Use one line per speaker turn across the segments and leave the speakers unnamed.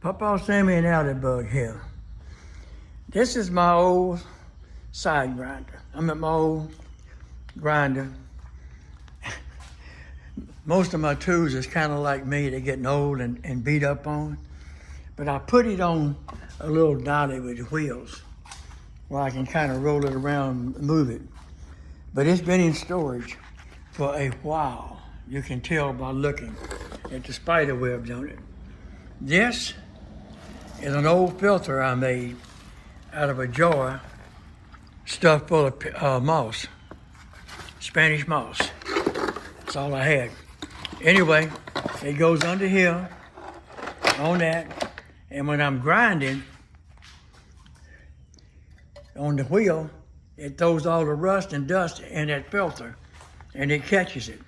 Pawpaw, Sammy, and Bug here. This is my old side grinder. I'm at my old grinder. Most of my tools is kind of like me. They're getting old and beat up on. But I put it on a little dolly with wheels where I can kind of roll it around and move it. But it's been in storage for a while. You can tell by looking at the spider webs on it. This is an old filter I made out of a jar stuffed full of moss, Spanish moss. That's all I had. Anyway, it goes under here on that, and when I'm grinding on the wheel, it throws all the rust and dust in that filter, and it catches it.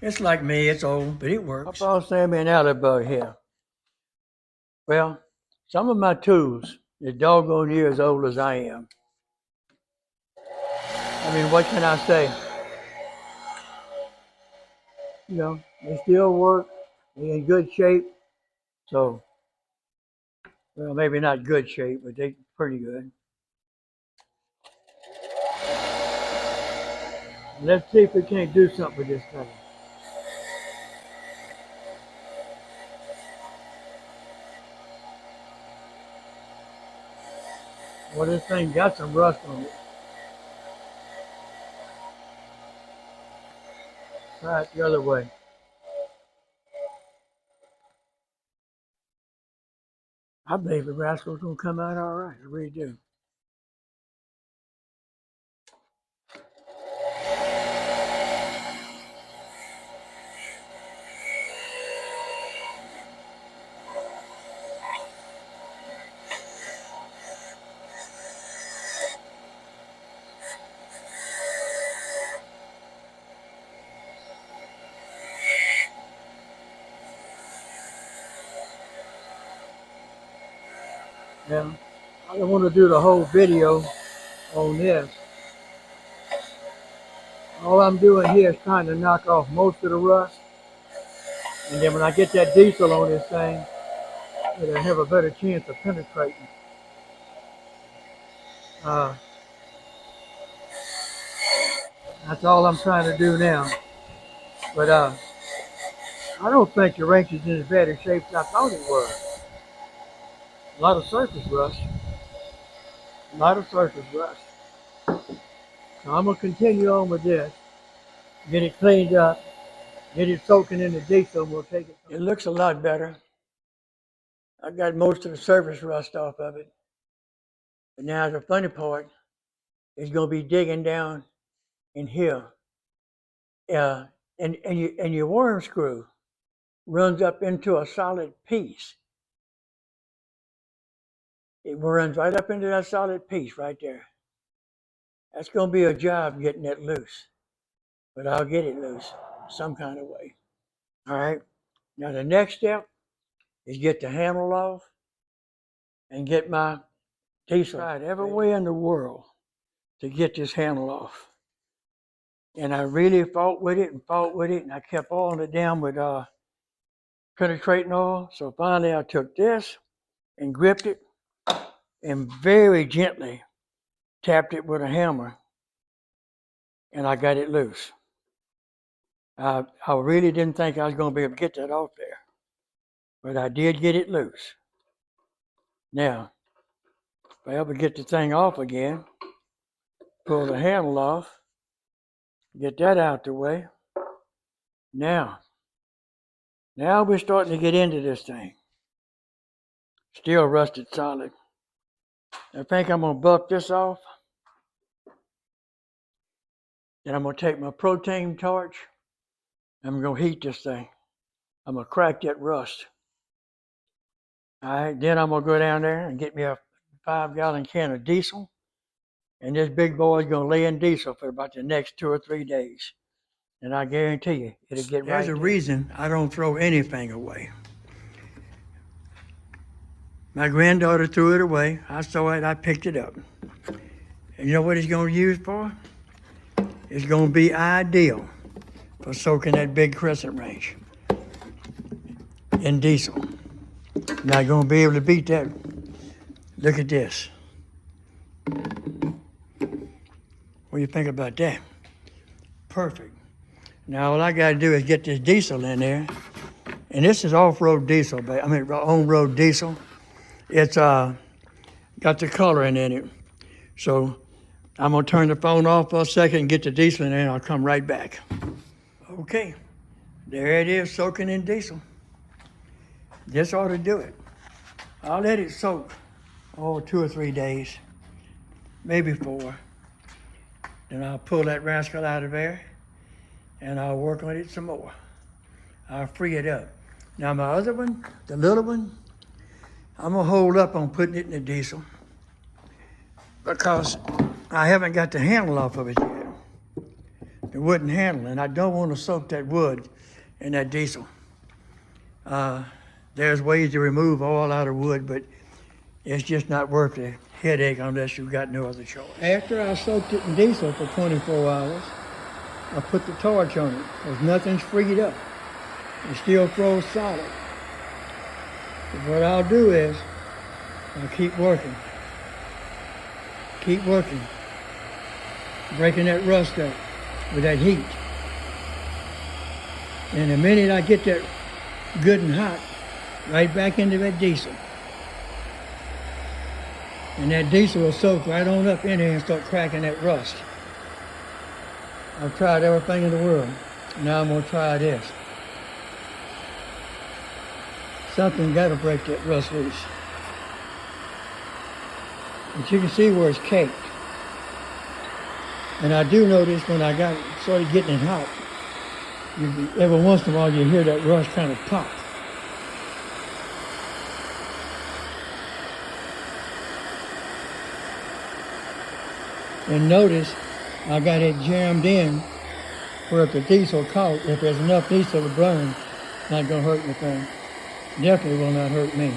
It's like me, it's old, but it works. Pawpaw, Sammy, and Bug here. Well, some of my tools is doggone years as old as I am. I mean, what can I say? You know, they still work, they're in good shape. So, well, maybe not good shape, but they're pretty good. Let's see if we can't do something with this thing. Well, this thing got some rust on it. Try it the other way. I believe the rascal's gonna come out all right. I really do. Now, I don't want to do the whole video on this. All I'm doing here is trying to knock off most of the rust. And then when I get that diesel on this thing, it'll have a better chance of penetrating. That's all I'm trying to do now. But I don't think the wrench is in as bad a shape as I thought it was. A lot of surface rust. A lot of surface rust. So I'm going to continue on with this. Get it cleaned up. Get it soaking in the diesel and we'll take it. It looks a lot better. I got most of the surface rust off of it. But now the funny part is going to be digging down in here. And your worm screw runs up into a solid piece. It runs right up into that solid piece right there. That's going to be a job getting it loose. But I'll get it loose some kind of way. All right. Now the next step is get the handle off and get my diesel. I tried every way in the world to get this handle off. And I really fought with it, and I kept oiling it down with penetrating oil. So finally I took this and gripped it and very gently tapped it with a hammer, and I got it loose. I really didn't think I was going to be able to get that off there, but I did get it loose. Now, if I ever get the thing off again, pull the handle off, get that out the way. Now we're starting to get into this thing. Still rusted solid. I think I'm going to buff this off. Then I'm going to take my propane torch. I'm going to heat this thing. I'm going to crack that rust. All right, then I'm going to go down there and get me a 5-gallon can of diesel. And this big boy is going to lay in diesel for about the next 2 or 3 days. And I guarantee you, it'll get right. There's a reason I don't throw anything away. My granddaughter threw it away. I saw it, I picked it up. And you know what it's going to use for? It's going to be ideal for soaking that big crescent wrench in diesel. Not gonna be able to beat that. Look at this. What do you think about that? Perfect. Now all I gotta do is get this diesel in there. And this is off-road diesel, I mean on-road diesel. It's got the coloring in it. So I'm gonna turn the phone off for a second and get the diesel in there and I'll come right back. Okay, there it is, soaking in diesel. This ought to do it. I'll let it soak, 2 or 3 days, maybe 4. Then I'll pull that rascal out of there and I'll work on it some more. I'll free it up. Now my other one, the little one, I'm gonna hold up on putting it in the diesel because I haven't got the handle off of it yet. The wooden handle, and I don't want to soak that wood in that diesel. There's ways to remove oil out of wood, but it's just not worth the headache unless you've got no other choice. After I soaked it in diesel for 24 hours, I put the torch on it because nothing's freed up. It still froze solid. But what I'll do is, I'll keep working. Keep working. Breaking that rust up with that heat. And the minute I get that good and hot, right back into that diesel. And that diesel will soak right on up in there and start cracking that rust. I've tried everything in the world. Now I'm gonna try this. Something gotta break that rust loose. But you can see where it's caked. And I do notice when I started getting it hot, every once in a while you hear that rust kind of pop. And notice I got it jammed in where if the diesel caught, if there's enough diesel to burn, it's not gonna hurt anything. Definitely will not hurt me.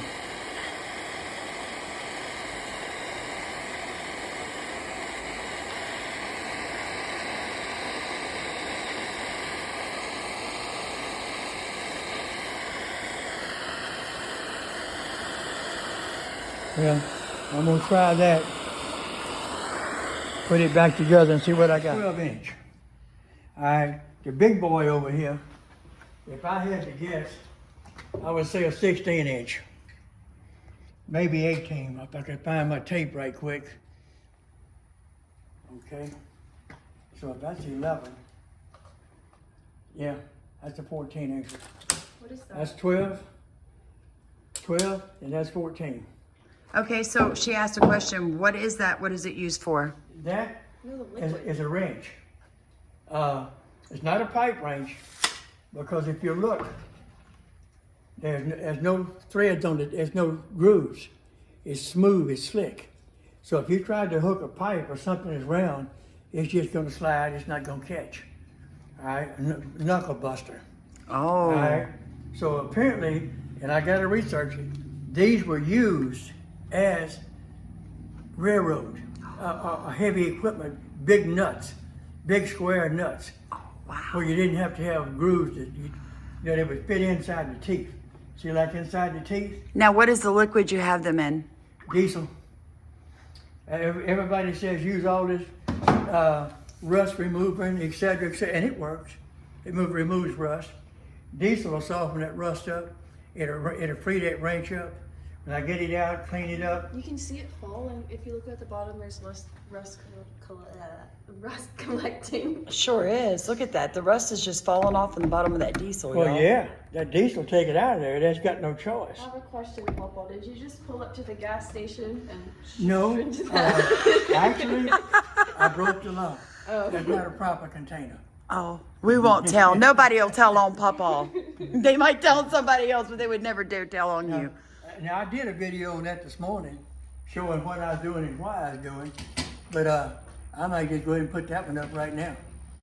Well, I'm gonna try that. Put it back together and see what I got. 12-inch. All right, the big boy over here, if I had to guess, I would say a 16-inch. Maybe 18, if I could find my tape right quick. Okay, so if that's 11, yeah, that's a 14-inch.
What is that?
That's 12, and that's 14.
Okay, so she asked a question. What is that? What is it used for?
That is a wrench. It's not a pipe wrench because if you look, there's no threads on it. There's no grooves. It's smooth. It's slick. So if you tried to hook a pipe or something that's round, it's just going to slide. It's not going to catch. All right, Knuckle Buster.
Oh.
All right. So apparently, and I got to research it. These were used as railroad, heavy equipment, big nuts, big square nuts.
Oh, wow.
Where you didn't have to have grooves that it would fit inside the teeth. See, like inside the teeth?
Now, what is the liquid you have them in?
Diesel. Everybody says use all this rust remover, et cetera, and it works. It removes rust. Diesel will soften that rust up. It'll free that wrench up. When I get it out, clean it up.
You can see it falling. If you look at the bottom, there's rust collecting.
Sure is. Look at that. The rust is just falling off in the bottom of that diesel.
Well,
y'all.
yeah, that diesel take it out of there. That's got no choice.
I have a question, Pawpaw. Did you just pull up to the gas station and
No,
into that?
actually, I broke the lock.
Oh.
That's not a proper container.
Oh, we won't tell. Nobody will tell on Pawpaw. They might tell on somebody else, but they would never dare tell on you.
Now, I did a video on that this morning, showing what I was doing and why I was doing, but I might just go ahead and put that one up right now.